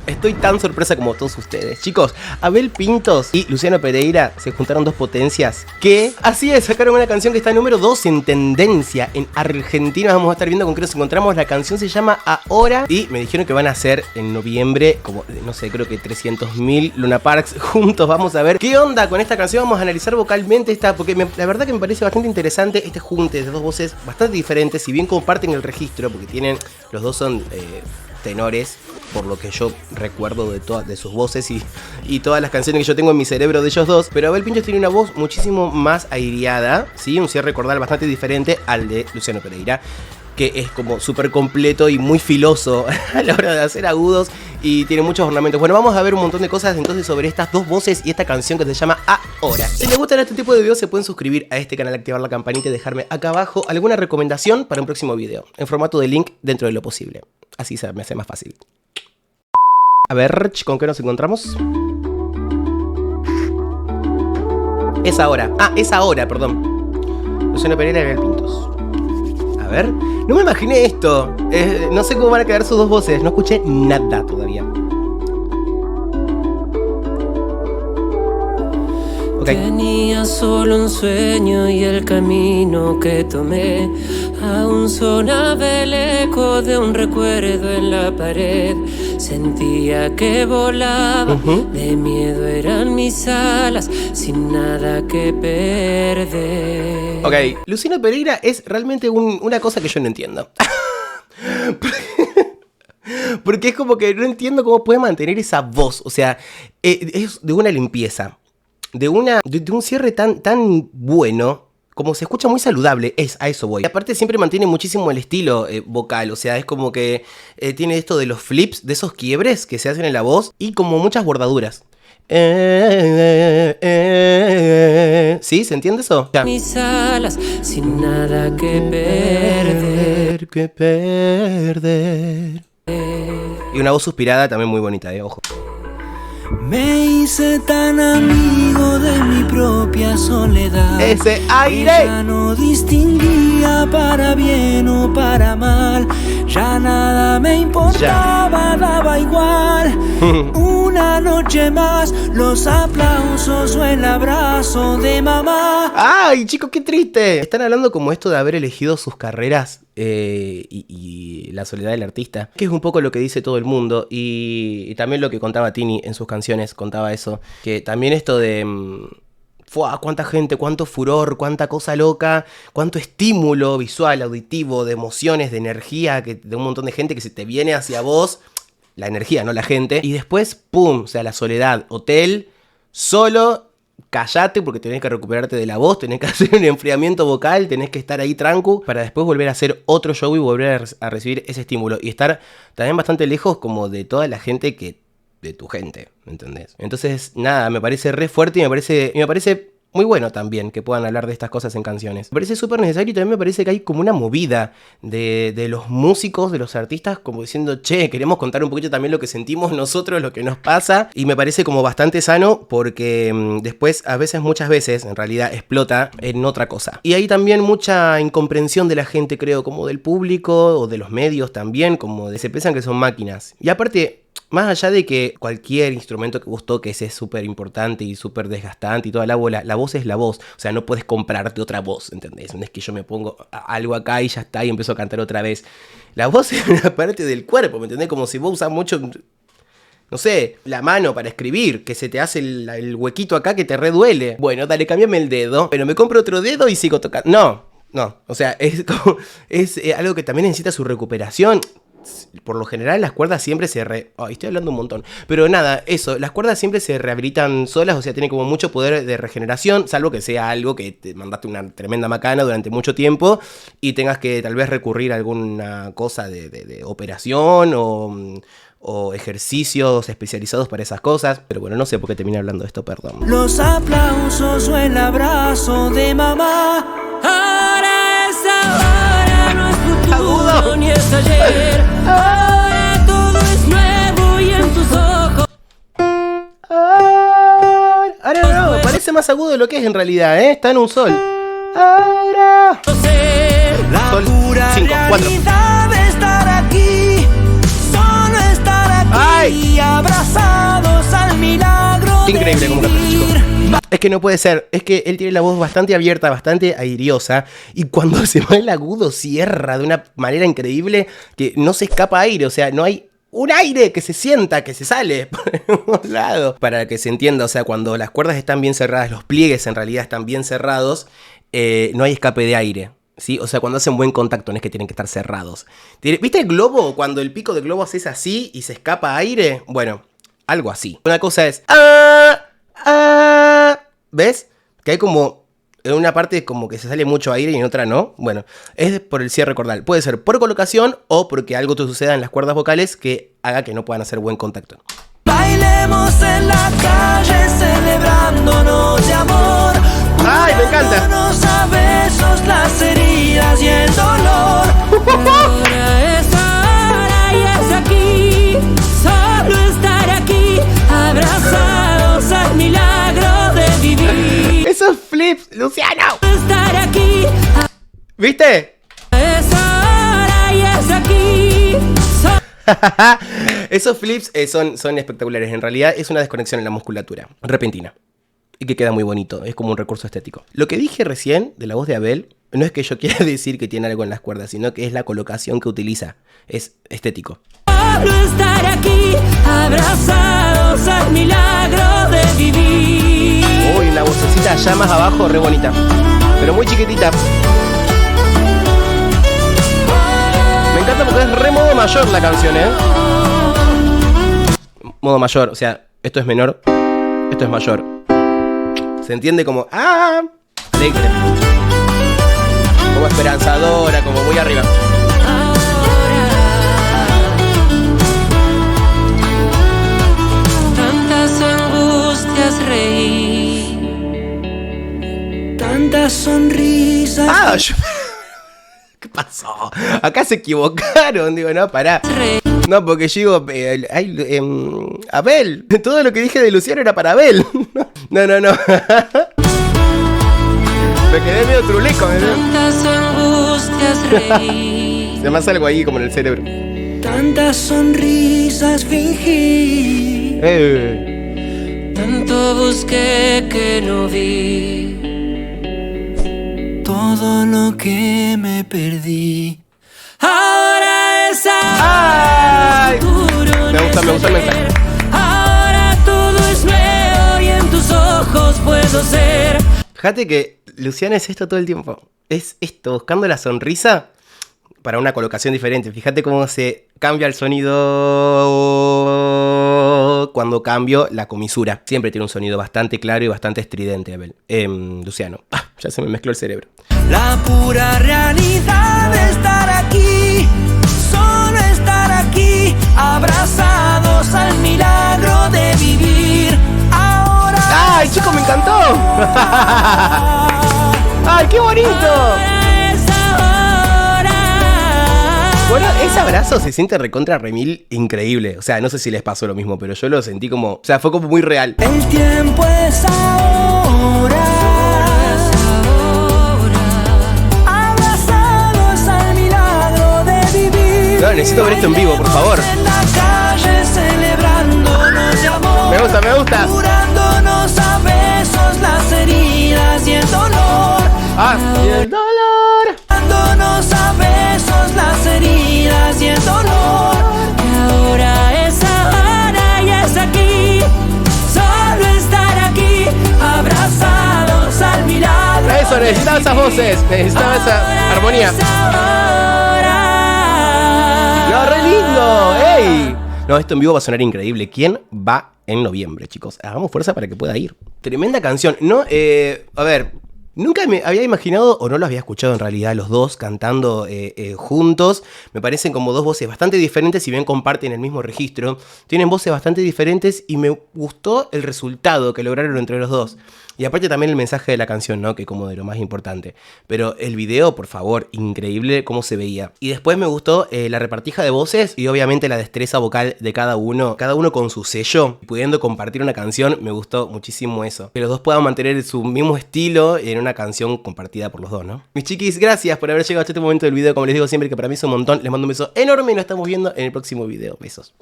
Estoy tan sorpresa como todos ustedes. Chicos, Abel Pintos y Luciano Pereira se juntaron dos potencias que, así es, sacaron una canción que está número 2 en tendencia en Argentina. Vamos a estar viendo con qué nos encontramos. La canción se llama Ahora y me dijeron que van a hacer en noviembre como, no sé, creo que 300.000 Luna Parks juntos. Vamos a ver qué onda con esta canción. Vamos a analizar vocalmente esta, porque la verdad que me parece bastante interesante este junte de dos voces bastante diferentes. Si bien comparten el registro, porque los dos son tenores, por lo que yo recuerdo de sus voces y todas las canciones que yo tengo en mi cerebro de ellos dos. Pero Abel Pintos tiene una voz muchísimo más aireada, ¿sí? Un cierre cordal bastante diferente al de Luciano Pereira, que es como súper completo y muy filoso a la hora de hacer agudos y tiene muchos ornamentos. Bueno, vamos a ver un montón de cosas entonces sobre estas dos voces y esta canción que se llama Ahora. Si les gustan este tipo de videos se pueden suscribir a este canal, activar la campanita y dejarme acá abajo alguna recomendación para un próximo video, en formato de link dentro de lo posible. Así se me hace más fácil. A ver, ¿con qué nos encontramos? Es ahora. Es ahora, perdón. Luciano Pereira y Abel Pintos. A ver, no me imaginé esto. No sé cómo van a quedar sus dos voces. No escuché nada todavía. Okay. Tenía solo un sueño y el camino que tomé aún sonaba el eco de un recuerdo en la pared. Sentía que volaba, de miedo eran mis alas, sin nada que perder. Ok, Luciano Pereira es realmente una cosa que yo no entiendo. Porque es como que no entiendo cómo puede mantener esa voz. O sea, es de una limpieza. De un cierre tan bueno, como se escucha muy saludable, a eso voy. Y aparte siempre mantiene muchísimo el estilo vocal, o sea, es como que tiene esto de los flips, de esos quiebres que se hacen en la voz y como muchas bordaduras. ¿Sí? ¿Se entiende eso? Ya. Mis alas, sin nada que perder. Y una voz suspirada también muy bonita, ojo. Me hice tan amigo de mi propia soledad. ¡Ese aire! Ya no distinguía para bien o para mal. Ya nada me importaba, daba igual. Una noche más, los aplausos o el abrazo de mamá. ¡Ay, chicos, qué triste! Están hablando como esto de haber elegido sus carreras y la soledad del artista, que es un poco lo que dice todo el mundo, y también lo que contaba Tini en sus canciones, contaba eso, que también esto de cuánta gente, cuánto furor, cuánta cosa loca, cuánto estímulo visual, auditivo, de emociones, de energía, de un montón de gente que se te viene hacia vos, la energía, no la gente, y después, pum, o sea, la soledad, hotel, solo. Callate porque tenés que recuperarte de la voz, tenés que hacer un enfriamiento vocal, tenés que estar ahí trancu para después volver a hacer otro show y volver a recibir ese estímulo y estar también bastante lejos como de toda la gente de tu gente, ¿me entendés? Entonces, nada, me parece re fuerte y me parece muy bueno también que puedan hablar de estas cosas en canciones. Me parece súper necesario y también me parece que hay como una movida de los músicos, de los artistas, como diciendo, che, queremos contar un poquito también lo que sentimos nosotros, lo que nos pasa. Y me parece como bastante sano porque después, muchas veces, en realidad explota en otra cosa. Y hay también mucha incomprensión de la gente, creo, como del público o de los medios también, como de se piensan que son máquinas. Y aparte, más allá de que cualquier instrumento que vos toques es súper importante y súper desgastante y toda la bola, la voz es la voz. O sea, no puedes comprarte otra voz, ¿entendés? No es que yo me pongo algo acá y ya está y empiezo a cantar otra vez. La voz es una parte del cuerpo, ¿me entendés? Como si vos usás mucho, no sé, la mano para escribir, que se te hace el huequito acá que te reduele. Bueno, dale, cámbiame el dedo, pero me compro otro dedo y sigo tocando. No, o sea, es algo que también necesita su recuperación. Por lo general las cuerdas siempre estoy hablando un montón. Pero nada, eso, las cuerdas siempre se rehabilitan solas, o sea, tienen como mucho poder de regeneración, salvo que sea algo que te mandaste una tremenda macana durante mucho tiempo y tengas que tal vez recurrir a alguna cosa de operación o ejercicios especializados para esas cosas. Pero bueno, no sé por qué terminé hablando de esto, perdón. Los aplausos o el abrazo de mamá. Ahora es ahora, no es futuro Agudo. ni es ayer. Ahora todo es nuevo y en tus ojos. Ahora no, parece más agudo de lo que es en realidad, ¿eh? Está en un sol. Ahora. La Sol, pura 5, 4. realidad de estar aquí, solo estar aquí. ¡Ay! Increíble como canta este chico. Es que no puede ser, es que él tiene la voz bastante abierta, bastante airiosa, y cuando se va el agudo cierra de una manera increíble que no se escapa aire, o sea, no hay un aire que se sienta, que se sale por algún lado. Para que se entienda, o sea, cuando las cuerdas están bien cerradas, los pliegues en realidad están bien cerrados, no hay escape de aire. ¿Sí? O sea, cuando hacen buen contacto no es que tienen que estar cerrados. ¿Viste el globo? Cuando el pico del globo haces así y se escapa aire. Bueno, algo así. Una cosa es... ¿Ves? Que hay como... En una parte como que se sale mucho aire y en otra no. Bueno, es por el cierre cordal. Puede ser por colocación o porque algo te suceda en las cuerdas vocales que haga que no puedan hacer buen contacto. Bailemos en la calle celebrándonos de amor. ¡Ay, me encanta! A besos las heridas y el dolor. Ahora es hora y es aquí, solo estar aquí, abrazados al milagro de vivir. ¡Esos flips, Luciano! Estar aquí, ¿Viste? es hora y es aquí. Esos flips son espectaculares. En realidad es una desconexión en la musculatura repentina. Y que queda muy bonito, es como un recurso estético. Lo que dije recién de la voz de Abel no es que yo quiera decir que tiene algo en las cuerdas, sino que es la colocación que utiliza, es estético. Solo estar aquí, abrazados al milagro de vivir. Uy, una vocecita allá más abajo, re bonita, pero muy chiquitita. Me encanta porque es re modo mayor la canción, Modo mayor, o sea, esto es menor, esto es mayor. Se entiende como, alegre, como esperanzadora, como muy arriba. Ahora, tantas angustias reí, Tantas sonrisas. ¿Qué pasó? Acá se equivocaron, digo, no, pará. No, porque yo digo, Abel, todo lo que dije de Luciano era para Abel. No. Me quedé medio truleco, tantas angustias reí. Se me hace algo ahí como en el cerebro. Tantas sonrisas fingí. Tanto busqué que no vi. Todo lo que me perdí. Ahora es ¡Ay! futuro. Me gusta el mensaje. Ahora todo es nuevo y en tus ojos puedo ser. Fíjate que Luciano es esto todo el tiempo. Es esto, buscando la sonrisa para una colocación diferente. Fíjate cómo se cambia el sonido cuando cambio la comisura. Siempre tiene un sonido bastante claro y bastante estridente, Abel. Luciano. Ya se me mezcló el cerebro. La pura realidad de estar aquí, solo estar aquí, abrazados al milagro de vivir. Ahora. ¡Ay, chico, me encantó! ¡Ay, qué bonito! Ahora es ahora. Bueno, ese abrazo se siente recontra remil increíble. O sea, no sé si les pasó lo mismo, pero yo lo sentí como... O sea, fue como muy real. El tiempo es ahora. Abrazados al milagro de vivir. No, necesito ver esto en vivo, por favor. En la calle celebrándonos de amor. Me gusta, me gusta. Curándonos a besos las heridas y el dolor. Y el dolor. Dándonos a besos las heridas y el dolor. Ahora es ahora y es aquí, solo estar aquí, abrazados al milagro. Eso, necesitaba esas voces, necesitaba esa armonía. ¡No, re lindo! ¡Ey! No, esto en vivo va a sonar increíble. ¿Quién va en noviembre, chicos? Hagamos fuerza para que pueda ir. Tremenda canción. No, a ver, nunca me había imaginado, o no lo había escuchado en realidad, los dos cantando juntos. Me parecen como dos voces bastante diferentes, si bien comparten el mismo registro. Tienen voces bastante diferentes y me gustó el resultado que lograron entre los dos. Y aparte también el mensaje de la canción, ¿no? Que como de lo más importante. Pero el video, por favor, increíble cómo se veía. Y después me gustó la repartija de voces y obviamente la destreza vocal de cada uno con su sello. Y pudiendo compartir una canción, me gustó muchísimo eso. Que los dos puedan mantener su mismo estilo en una canción compartida por los dos, ¿no? Mis chiquis, gracias por haber llegado hasta este momento del video. Como les digo siempre, que para mí es un montón. Les mando un beso enorme y nos estamos viendo en el próximo video. Besos.